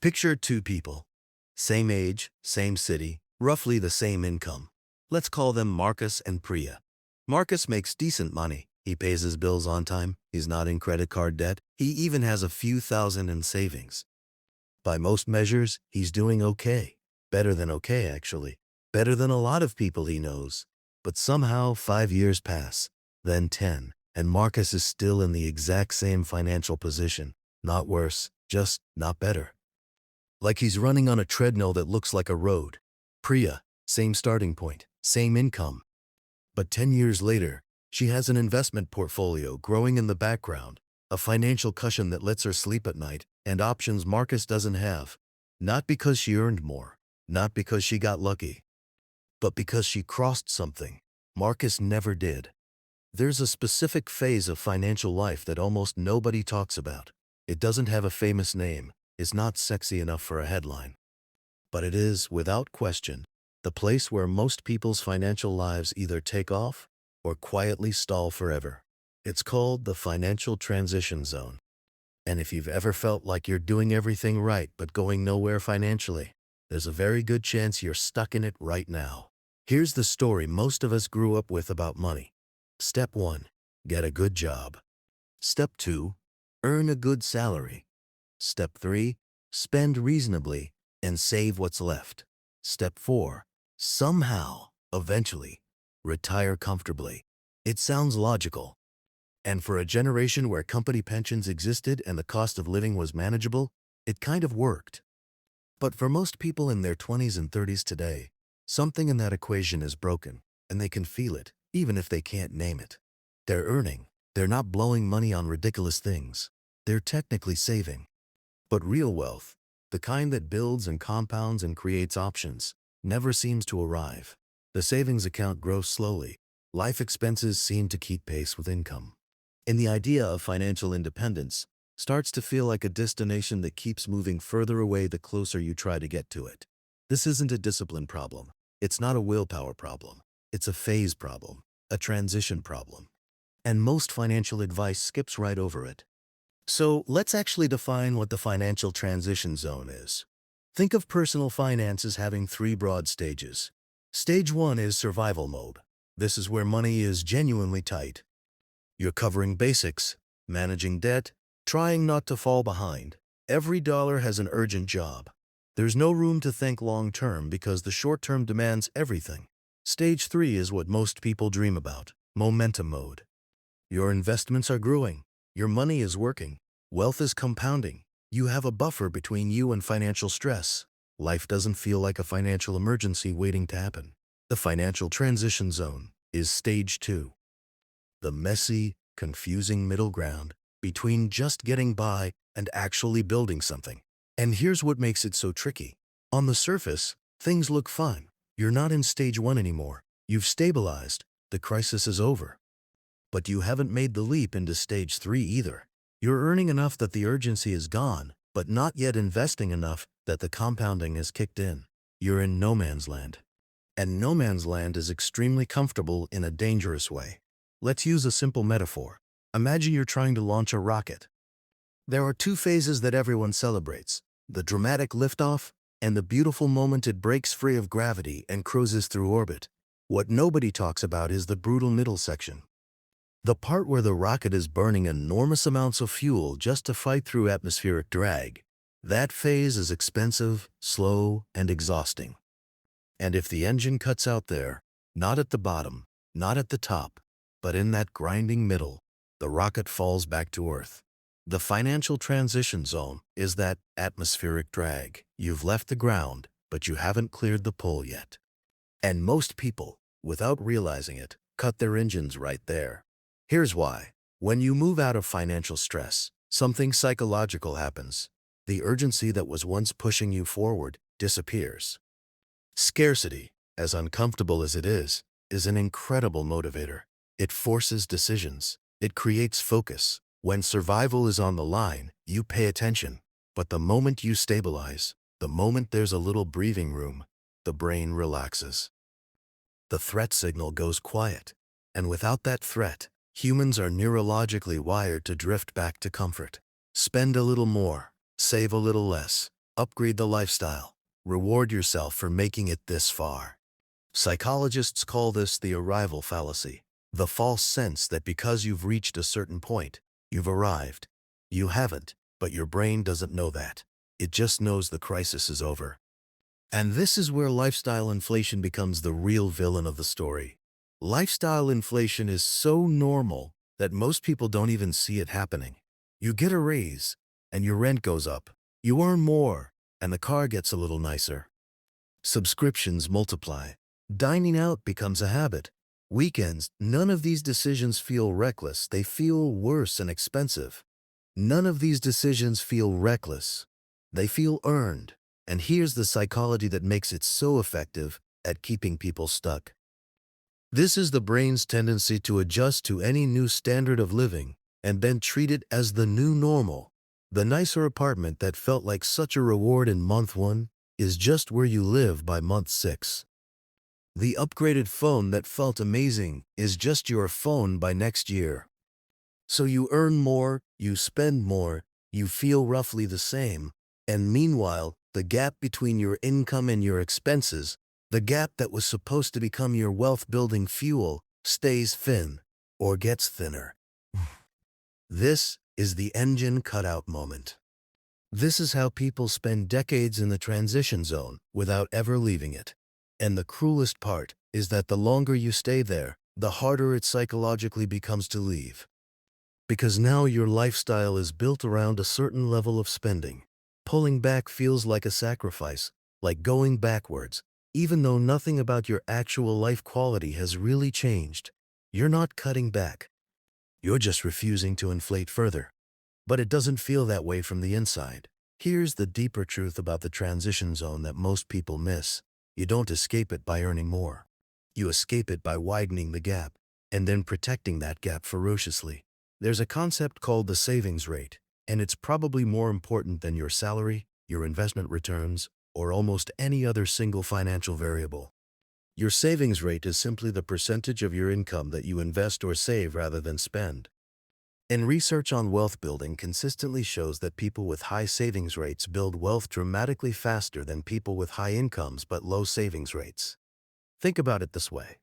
Picture two people. Same age, same city, roughly the same income. Let's call them Marcus and Priya. Marcus makes decent money. He pays his bills on time. He's not in credit card debt. He even has a few thousand in savings. By most measures, he's doing okay. Better than okay, actually. Better than a lot of people he knows. But somehow 5 years pass, then 10, and Marcus is still in the exact same financial position. Not worse, just not better. Like he's running on a treadmill that looks like a road. Priya, same starting point, same income. But 10 years later, she has an investment portfolio growing in the background, a financial cushion that lets her sleep at night, and options Marcus doesn't have. Not because she earned more, not because she got lucky, but because she crossed something Marcus never did. There's a specific phase of financial life that almost nobody talks about. It doesn't have a famous name. It's not sexy enough for a headline. But it is, without question, the place where most people's financial lives either take off or quietly stall forever. It's called the financial transition zone. And if you've ever felt like you're doing everything right but going nowhere financially, there's a very good chance you're stuck in it right now. Here's the story most of us grew up with about money. Step 1. Get a good job. Step 2. Earn a good salary. Step 3. Spend reasonably and save what's left. Step 4. Somehow, eventually, retire comfortably. It sounds logical. And for a generation where company pensions existed and the cost of living was manageable, it kind of worked. But for most people in their 20s and 30s today, something in that equation is broken, and they can feel it, even if they can't name it. They're earning. They're not blowing money on ridiculous things. They're technically saving. But real wealth, the kind that builds and compounds and creates options, never seems to arrive. The savings account grows slowly. Life expenses seem to keep pace with income. And the idea of financial independence starts to feel like a destination that keeps moving further away the closer you try to get to it. This isn't a discipline problem. It's not a willpower problem. It's a phase problem, a transition problem. And most financial advice skips right over it. So let's actually define what the financial transition zone is. Think of personal finance as having 3 broad stages. Stage 1 is survival mode. This is where money is genuinely tight. You're covering basics, managing debt, trying not to fall behind. Every dollar has an urgent job. There's no room to think long-term because the short-term demands everything. Stage 3 is what most people dream about, momentum mode. Your investments are growing. Your money is working. Wealth is compounding. You have a buffer between you and financial stress. Life doesn't feel like a financial emergency waiting to happen. The financial transition zone is stage 2. The messy, confusing middle ground between just getting by and actually building something. And here's what makes it so tricky. On the surface, things look fine. You're not in stage 1 anymore. You've stabilized. The crisis is over. But you haven't made the leap into stage 3 either. You're earning enough that the urgency is gone, but not yet investing enough that the compounding has kicked in. You're in no man's land. And no man's land is extremely comfortable in a dangerous way. Let's use a simple metaphor. Imagine you're trying to launch a rocket. There are 2 phases that everyone celebrates: the dramatic liftoff and the beautiful moment it breaks free of gravity and cruises through orbit. What nobody talks about is the brutal middle section. The part where the rocket is burning enormous amounts of fuel just to fight through atmospheric drag. That phase is expensive, slow, and exhausting. And if the engine cuts out there, not at the bottom, not at the top, but in that grinding middle, the rocket falls back to Earth. The financial transition zone is that atmospheric drag. You've left the ground, but you haven't cleared the pole yet. And most people, without realizing it, cut their engines right there. Here's why. When you move out of financial stress, something psychological happens. The urgency that was once pushing you forward disappears. Scarcity, as uncomfortable as it is an incredible motivator. It forces decisions. It creates focus. When survival is on the line, you pay attention. But the moment you stabilize, the moment there's a little breathing room, the brain relaxes. The threat signal goes quiet. And without that threat, humans are neurologically wired to drift back to comfort. Spend a little more, save a little less, Upgrade the lifestyle. Reward yourself for making it this far. Psychologists call this the arrival fallacy, the false sense that because you've reached a certain point, you've arrived. You haven't, but your brain doesn't know that. It just knows the crisis is over. And this is where lifestyle inflation becomes the real villain of the story. Lifestyle inflation is so normal that most people don't even see it happening. You get a raise, and your rent goes up. You earn more, and the car gets a little nicer. Subscriptions multiply. Dining out becomes a habit. Weekends, none of these decisions feel reckless. They feel worse and expensive. None of these decisions feel reckless. They feel earned. And here's the psychology that makes it so effective at keeping people stuck. This is the brain's tendency to adjust to any new standard of living and then treat it as the new normal. The nicer apartment that felt like such a reward in month 1 is just where you live by month 6. The upgraded phone that felt amazing is just your phone by next year. So you earn more, you spend more, you feel roughly the same, and meanwhile, the gap between your income and your expenses, the gap that was supposed to become your wealth-building fuel, stays thin, or gets thinner. This is the engine cutout moment. This is how people spend decades in the transition zone without ever leaving it. And the cruelest part is that the longer you stay there, the harder it psychologically becomes to leave. Because now your lifestyle is built around a certain level of spending. Pulling back feels like a sacrifice, like going backwards, even though nothing about your actual life quality has really changed. You're not cutting back. You're just refusing to inflate further. But it doesn't feel that way from the inside. Here's the deeper truth about the transition zone that most people miss. You don't escape it by earning more. You escape it by widening the gap, and then protecting that gap ferociously. There's a concept called the savings rate, and it's probably more important than your salary, your investment returns, or almost any other single financial variable. Your savings rate is simply the percentage of your income that you invest or save rather than spend. And research on wealth building consistently shows that people with high savings rates build wealth dramatically faster than people with high incomes but low savings rates. Think about it this way.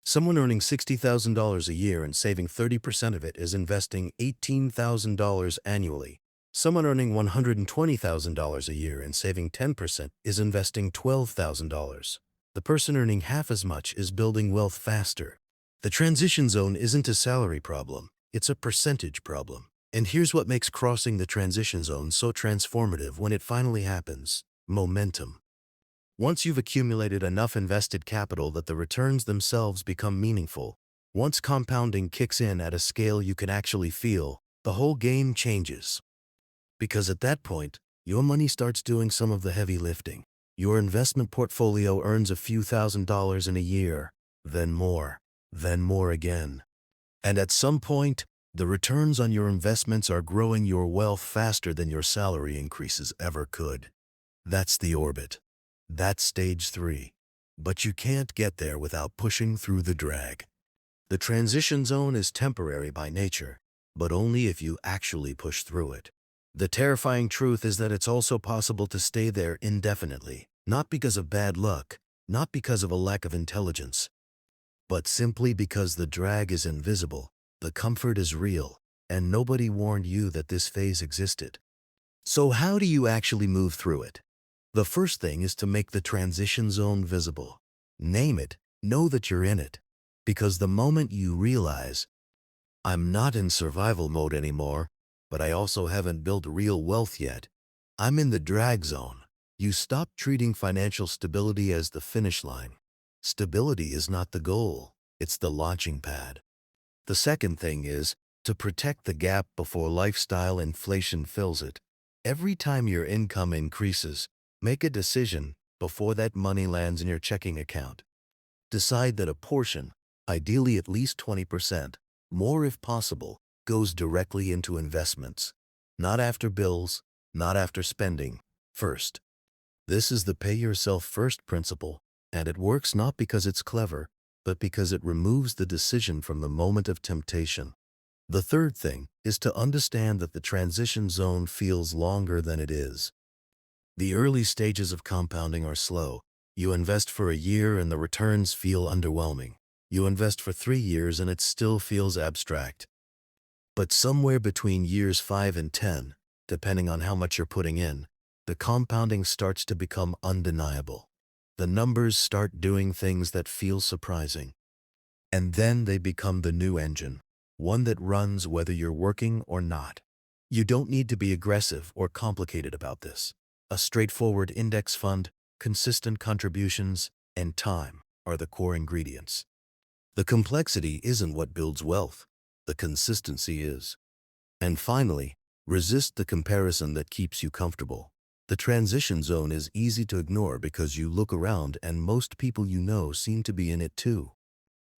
Someone earning $60,000 a year and saving 30% of it is investing $18,000 annually. Someone earning $120,000 a year and saving 10% is investing $12,000. The person earning half as much is building wealth faster. The transition zone isn't a salary problem. It's a percentage problem. And here's what makes crossing the transition zone so transformative when it finally happens: momentum. Once you've accumulated enough invested capital that the returns themselves become meaningful, once compounding kicks in at a scale you can actually feel, the whole game changes. Because at that point, your money starts doing some of the heavy lifting. Your investment portfolio earns a few $1,000s in a year, then more again. And at some point, the returns on your investments are growing your wealth faster than your salary increases ever could. That's the orbit. That's stage 3. But you can't get there without pushing through the drag. The transition zone is temporary by nature, but only if you actually push through it. The terrifying truth is that it's also possible to stay there indefinitely, not because of bad luck, not because of a lack of intelligence, but simply because the drag is invisible, the comfort is real, and nobody warned you that this phase existed. So how do you actually move through it? The first thing is to make the transition zone visible. Name it, know that you're in it. Because the moment you realize, I'm not in survival mode anymore, but I also haven't built real wealth yet, I'm in the drag zone, you stop treating financial stability as the finish line. Stability is not the goal, it's the launching pad. The second thing is to protect the gap before lifestyle inflation fills it. Every time your income increases, make a decision before that money lands in your checking account. Decide that a portion, ideally at least 20%, more if possible, goes directly into investments. Not after bills, not after spending, first. This is the pay yourself first principle, and it works not because it's clever, but because it removes the decision from the moment of temptation. The third thing is to understand that the transition zone feels longer than it is. The early stages of compounding are slow. You invest for a year and the returns feel underwhelming. You invest for 3 years and it still feels abstract. But somewhere between years 5 and 10, depending on how much you're putting in, the compounding starts to become undeniable. The numbers start doing things that feel surprising. And then they become the new engine, one that runs whether you're working or not. You don't need to be aggressive or complicated about this. A straightforward index fund, consistent contributions, and time are the core ingredients. The complexity isn't what builds wealth. The consistency is. And finally, resist the comparison that keeps you comfortable. The transition zone is easy to ignore because you look around and most people you know seem to be in it too.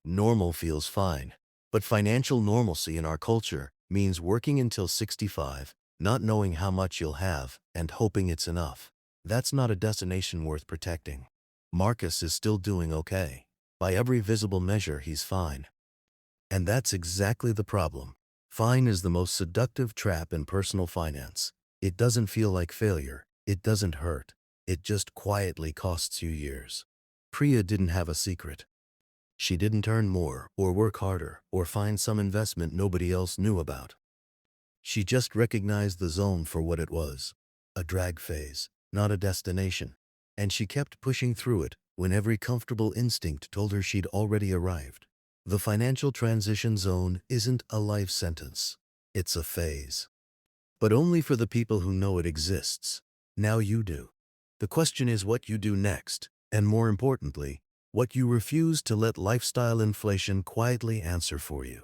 Normal feels fine, but financial normalcy in our culture means working until 65, not knowing how much you'll have, and hoping it's enough. That's not a destination worth protecting. Marcus is still doing okay. By every visible measure, he's fine. And that's exactly the problem. Fine is the most seductive trap in personal finance. It doesn't feel like failure. It doesn't hurt. It just quietly costs you years. Priya didn't have a secret. She didn't earn more, or work harder, or find some investment nobody else knew about. She just recognized the zone for what it was. A drag phase, not a destination. And she kept pushing through it when every comfortable instinct told her she'd already arrived. The financial transition zone isn't a life sentence. It's a phase. But only for the people who know it exists. Now you do. The question is what you do next, and more importantly, what you refuse to let lifestyle inflation quietly answer for you.